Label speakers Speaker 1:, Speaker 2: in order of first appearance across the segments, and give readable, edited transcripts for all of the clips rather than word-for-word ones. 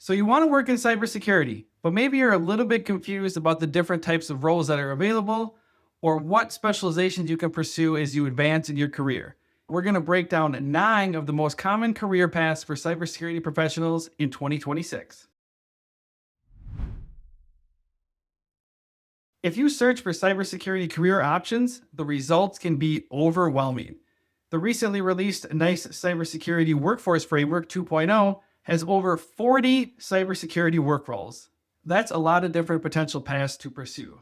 Speaker 1: So you want to work in cybersecurity, but maybe you're a little bit confused about the different types of roles that are available or what specializations you can pursue as you advance in your career. We're going to break down 9 of the most common career paths for cybersecurity professionals in 2026. If you search for cybersecurity career options, the results can be overwhelming. The recently released NICE Cybersecurity Workforce Framework 2.0 has over 40 cybersecurity work roles. That's a lot of different potential paths to pursue.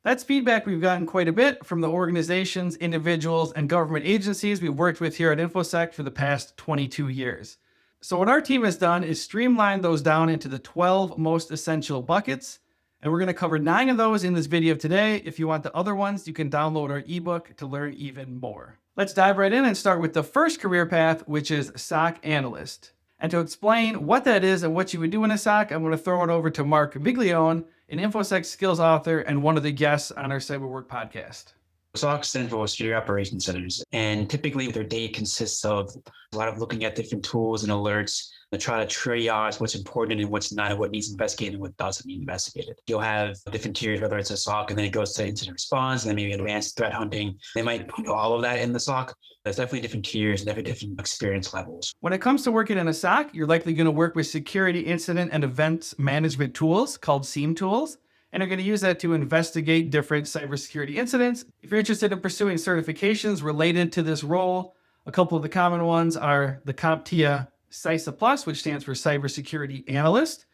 Speaker 1: That's feedback we've gotten quite a bit from the organizations, individuals, and government agencies we've worked with here at Infosec for the past 22 years. So what our team has done is streamline those down into the 12 most essential buckets, and we're going to cover 9 of those in this video today. If you want the other ones, you can download our ebook to learn even more. Let's dive right in and start with the first career path, which is SOC Analyst. And to explain what that is and what you would do in a SOC, I'm going to throw it over to Mark Biglione, an Infosec Skills author and one of the guests on our Cyberwork podcast.
Speaker 2: SOC stands for Security Operations Centers, and typically their day consists of a lot of looking at different tools and alerts to try to triage what's important and what's not, and what needs investigated and what doesn't need investigated. You'll have different tiers, whether it's a SOC, and then it goes to incident response, and then maybe advanced threat hunting. They might put all of that in the SOC. There's definitely different tiers and different experience levels.
Speaker 1: When it comes to working in a SOC, you're likely going to work with security incident and events management tools called SIEM tools, and you're going to use that to investigate different cybersecurity incidents. If you're interested in pursuing certifications related to this role, a couple of the common ones are the CompTIA CISA Plus, which stands for Cybersecurity Analyst.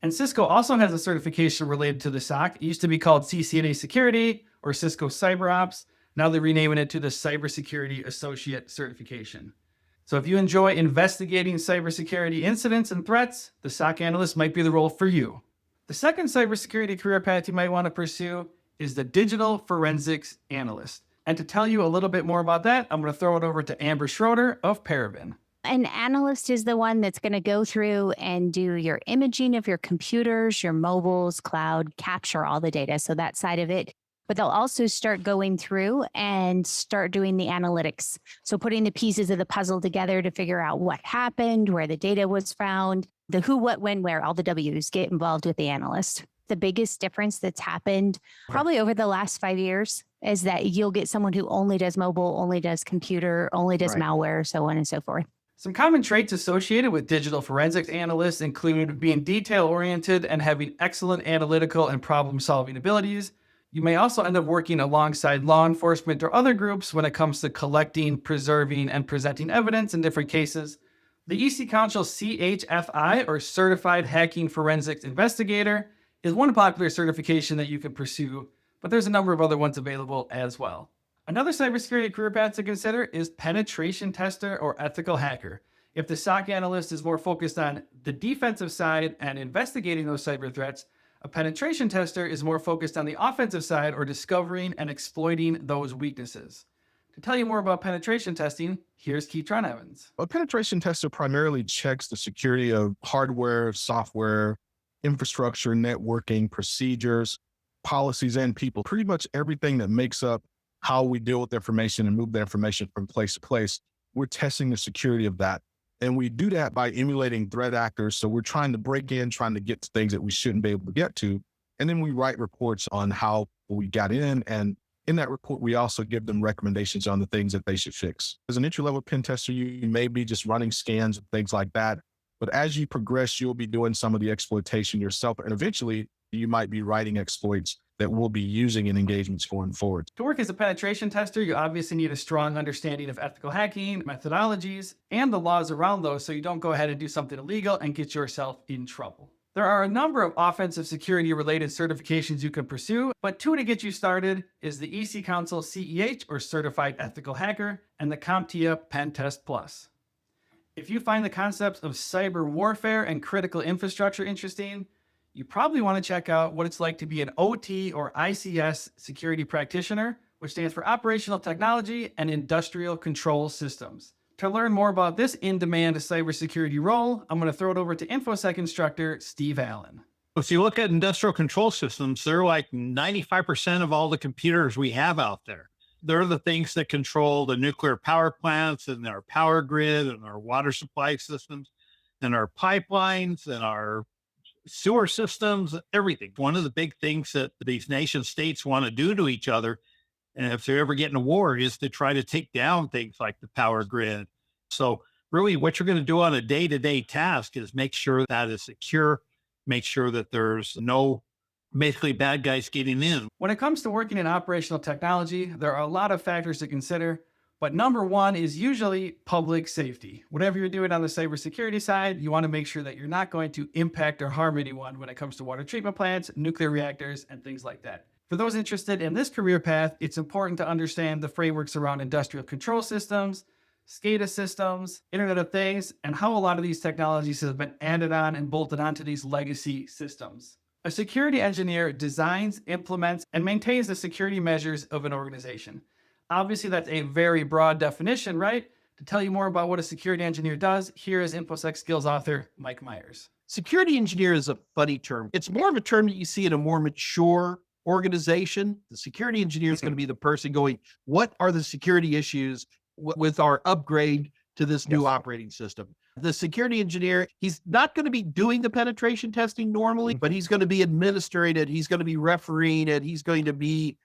Speaker 1: And Cisco also has a certification related to the SOC. It used to be called CCNA Security or Cisco CyberOps. Now they're renaming it to the Cybersecurity Associate Certification. So if you enjoy investigating cybersecurity incidents and threats, the SOC Analyst might be the role for you. The second cybersecurity career path you might want to pursue is the Digital Forensics Analyst. And to tell you a little bit more about that, I'm going to throw it over to Amber Schroeder of Paraben.
Speaker 3: An analyst is the one that's going to go through and do your imaging of your computers, your mobiles, cloud, capture all the data. So that side of it. But they'll also start going through and start doing the analytics. So putting the pieces of the puzzle together to figure out what happened, where the data was found, the who, what, when, where, all the W's get involved with the analyst. The biggest difference that's happened probably over the last 5 years is that you'll get someone who only does mobile, only does computer, only does malware, so on and so forth.
Speaker 1: Some common traits associated with digital forensics analysts include being detail-oriented and having excellent analytical and problem-solving abilities. You may also end up working alongside law enforcement or other groups when it comes to collecting, preserving, and presenting evidence in different cases. The EC Council CHFI, or Certified Hacking Forensics Investigator, is one popular certification that you can pursue, but there's a number of other ones available as well. Another cybersecurity career path to consider is penetration tester or ethical hacker. If the SOC analyst is more focused on the defensive side and investigating those cyber threats, a penetration tester is more focused on the offensive side or discovering and exploiting those weaknesses. To tell you more about penetration testing, here's Keatron Evans.
Speaker 4: A penetration tester primarily checks the security of hardware, software, infrastructure, networking, procedures, policies, and people. Pretty much everything that makes up how we deal with information and move the information from place to place. We're testing the security of that. And we do that by emulating threat actors. So we're trying to break in, trying to get to things that we shouldn't be able to get to. And then we write reports on how we got in. And in that report, we also give them recommendations on the things that they should fix. As an entry-level pen tester, you may be just running scans and things like that. But as you progress, you'll be doing some of the exploitation yourself. And eventually, you might be writing exploits that we'll be using in engagements going forward.
Speaker 1: To work as a penetration tester, you obviously need a strong understanding of ethical hacking, methodologies, and the laws around those so you don't go ahead and do something illegal and get yourself in trouble. There are a number of offensive security-related certifications you can pursue, but 2 to get you started is the EC Council CEH, or Certified Ethical Hacker, and the CompTIA Pen Test Plus. If you find the concepts of cyber warfare and critical infrastructure interesting, you probably want to check out what it's like to be an OT or ICS security practitioner, which stands for Operational Technology and Industrial Control Systems. To learn more about this in-demand cybersecurity role, I'm going to throw it over to Infosec instructor Steve Allen.
Speaker 5: If you look at industrial control systems, they're like 95% of all the computers we have out there. They're the things that control the nuclear power plants and our power grid and our water supply systems and our pipelines and our sewer systems, everything. One of the big things that these nation states want to do to each other, and if they ever get in a war, is to try to take down things like the power grid. So really what you're going to do on a day-to-day task is make sure that is secure, make sure that there's no basically bad guys getting in.
Speaker 1: When it comes to working in operational technology, there are a lot of factors to consider, but number one is usually public safety. Whatever you're doing on the cybersecurity side, you want to make sure that you're not going to impact or harm anyone when it comes to water treatment plants, nuclear reactors, and things like that. For those interested in this career path, it's important to understand the frameworks around industrial control systems, SCADA systems, Internet of Things, and how a lot of these technologies have been added on and bolted onto these legacy systems. A security engineer designs, implements, and maintains the security measures of an organization. Obviously, that's a very broad definition, right? To tell you more about what a security engineer does, here is Infosec Skills author Mike Meyers.
Speaker 6: Security engineer is a funny term. It's more of a term that you see in a more mature organization. The security engineer is going to be the person going, what are the security issues with our upgrade to this new operating system? The security engineer, he's not going to be doing the penetration testing normally, but he's going to be administering it. He's going to be refereeing it. He's going to be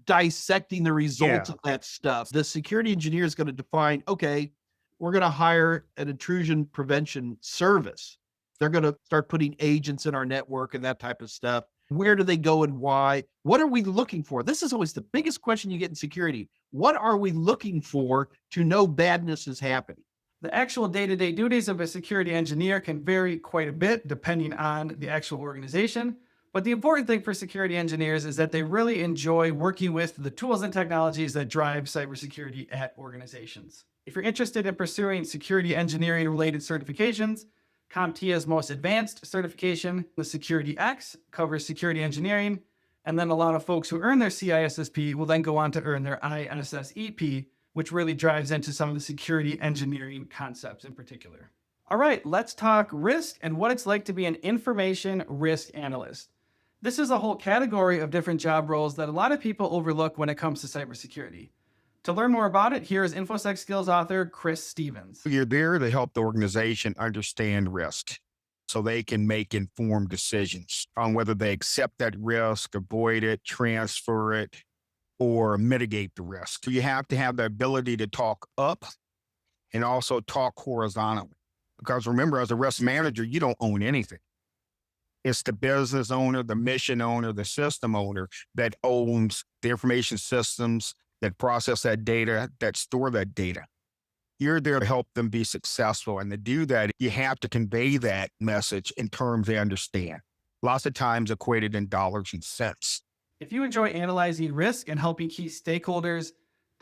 Speaker 6: dissecting the results of that stuff. The security engineer is going to define, okay, we're going to hire an intrusion prevention service. They're going to start putting agents in our network and that type of stuff. Where do they go and why? What are we looking for? This is always the biggest question you get in security. What are we looking for to know badness is happening?
Speaker 1: The actual day-to-day duties of a security engineer can vary quite a bit depending on the actual organization. But the important thing for security engineers is that they really enjoy working with the tools and technologies that drive cybersecurity at organizations. If you're interested in pursuing security engineering related certifications, CompTIA's most advanced certification, the Security X, covers security engineering. And then a lot of folks who earn their CISSP will then go on to earn their ISSEP, which really drives into some of the security engineering concepts in particular. All right, let's talk risk and what it's like to be an information risk analyst. This is a whole category of different job roles that a lot of people overlook when it comes to cybersecurity. To learn more about it, here is Infosec Skills author Chris Stevens.
Speaker 7: You're there to help the organization understand risk so they can make informed decisions on whether they accept that risk, avoid it, transfer it, or mitigate the risk. So you have to have the ability to talk up and also talk horizontally. Because remember, as a risk manager, you don't own anything. It's the business owner, the mission owner, the system owner that owns the information systems that process that data, that store that data. You're there to help them be successful. And to do that, you have to convey that message in terms they understand. Lots of times equated in dollars and cents.
Speaker 1: If you enjoy analyzing risk and helping key stakeholders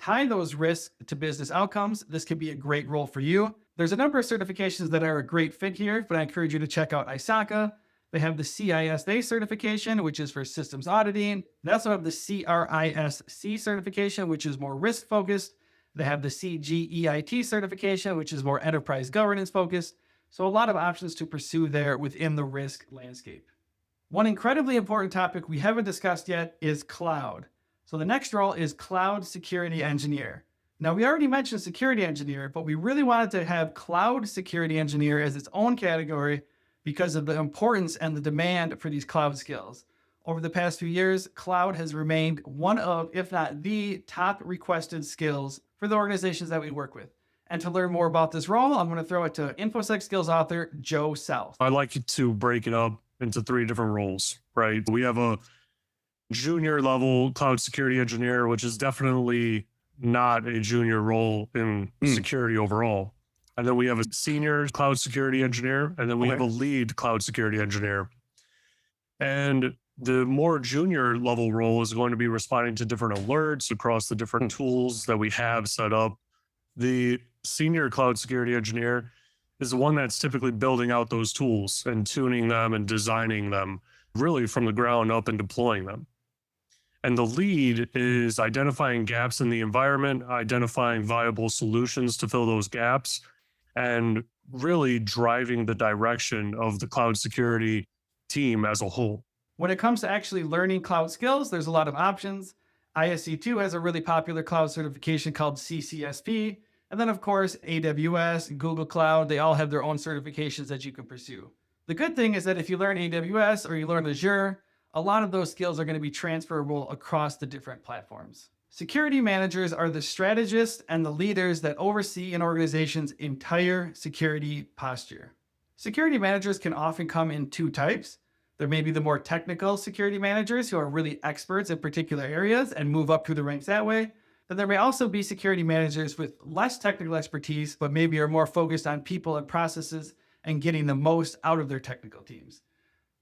Speaker 1: tie those risks to business outcomes, this could be a great role for you. There's a number of certifications that are a great fit here, but I encourage you to check out ISACA. They have the CISA certification, which is for systems auditing. They also have the CRISC certification, which is more risk focused. They have the CGEIT certification, which is more enterprise governance focused. So a lot of options to pursue there within the risk landscape. One incredibly important topic we haven't discussed yet is cloud. So the next role is cloud security engineer. Now, we already mentioned security engineer, but we really wanted to have cloud security engineer as its own category because of the importance and the demand for these cloud skills. Over the past few years, cloud has remained one of, if not the top requested skills for the organizations that we work with. And to learn more about this role, I'm going to throw it to Infosec Skills author Joe South.
Speaker 8: I like to break it up into 3 different roles, right? We have a junior level cloud security engineer, which is definitely not a junior role in security overall. And then we have a senior cloud security engineer, and then we have a lead cloud security engineer. And the more junior level role is going to be responding to different alerts across the different tools that we have set up. The senior cloud security engineer is the one that's typically building out those tools and tuning them and designing them really from the ground up and deploying them. And the lead is identifying gaps in the environment, identifying viable solutions to fill those gaps, and really driving the direction of the cloud security team as a whole.
Speaker 1: When it comes to actually learning cloud skills, there's a lot of options. ISC2 has a really popular cloud certification called CCSP. And then, of course, AWS, Google Cloud, they all have their own certifications that you can pursue. The good thing is that if you learn AWS or you learn Azure, a lot of those skills are going to be transferable across the different platforms. Security managers are the strategists and the leaders that oversee an organization's entire security posture. Security managers can often come in two types. There may be the more technical security managers who are really experts in particular areas and move up through the ranks that way. Then there may also be security managers with less technical expertise, but maybe are more focused on people and processes and getting the most out of their technical teams.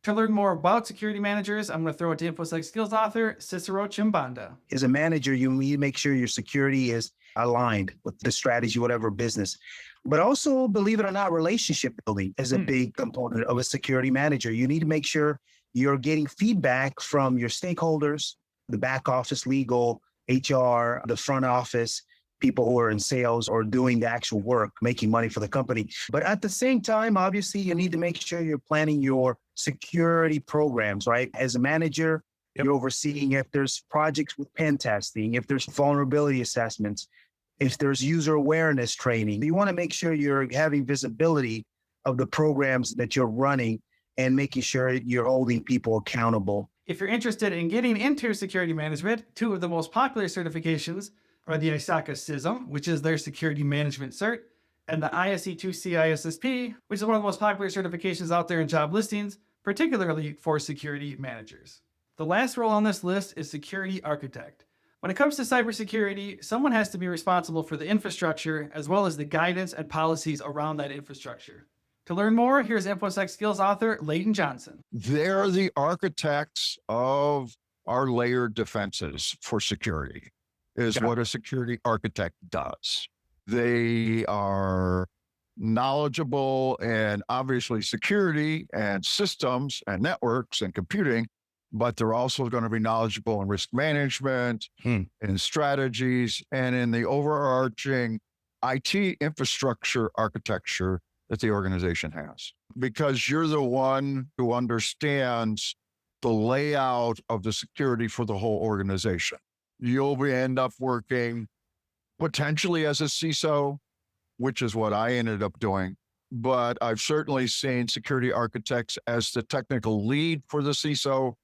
Speaker 1: To learn more about security managers, I'm going to throw it to Infosec Skills author Cicero Chimbanda.
Speaker 9: As a manager, you need to make sure your security is aligned with the strategy, whatever business. But also, believe it or not, relationship building is a big component of a security manager. You need to make sure you're getting feedback from your stakeholders, the back office, legal, HR, the front office, people who are in sales or doing the actual work, making money for the company. But at the same time, obviously, you need to make sure you're planning your security programs, right? As a manager, you're overseeing if there's projects with pen testing, if there's vulnerability assessments, if there's user awareness training. You want to make sure you're having visibility of the programs that you're running and making sure you're holding people accountable.
Speaker 1: If you're interested in getting into security management, two of the most popular certifications are the ISAC CISM, which is their security management cert, and the ISC2 CISSP, which is one of the most popular certifications out there in job listings, particularly for security managers. The last role on this list is security architect. When it comes to cybersecurity, someone has to be responsible for the infrastructure as well as the guidance and policies around that infrastructure. To learn more, here's Infosec Skills author Leighton Johnson.
Speaker 7: They're the architects of our layered defenses for security, is what a security architect does. They are knowledgeable in obviously security and systems and networks and computing, but they're also going to be knowledgeable in risk management, in strategies, and in the overarching IT infrastructure architecture that the organization has. Because you're the one who understands the layout of the security for the whole organization. You'll end up working potentially as a CISO, which is what I ended up doing. But I've certainly seen security architects as the technical lead for the CISO,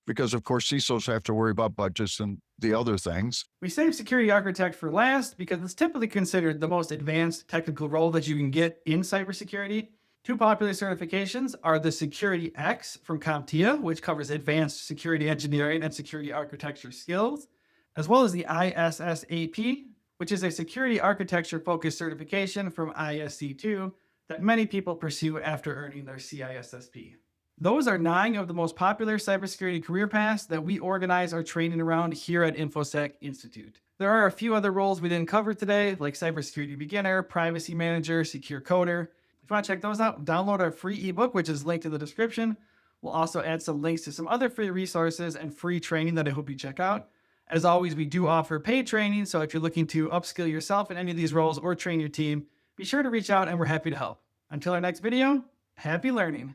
Speaker 7: because of course CISOs have to worry about budgets and the other things.
Speaker 1: We save security architect for last because it's typically considered the most advanced technical role that you can get in cybersecurity. Two popular certifications are the Security X from CompTIA, which covers advanced security engineering and security architecture skills, as well as the ISSAP, which is a security architecture-focused certification from ISC2 that many people pursue after earning their CISSP. Those are 9 of the most popular cybersecurity career paths that we organize our training around here at Infosec Institute. There are a few other roles we didn't cover today, like cybersecurity beginner, privacy manager, secure coder. If you want to check those out, download our free ebook, which is linked in the description. We'll also add some links to some other free resources and free training that I hope you check out. As always, we do offer paid training, so if you're looking to upskill yourself in any of these roles or train your team, be sure to reach out and we're happy to help. Until our next video, happy learning.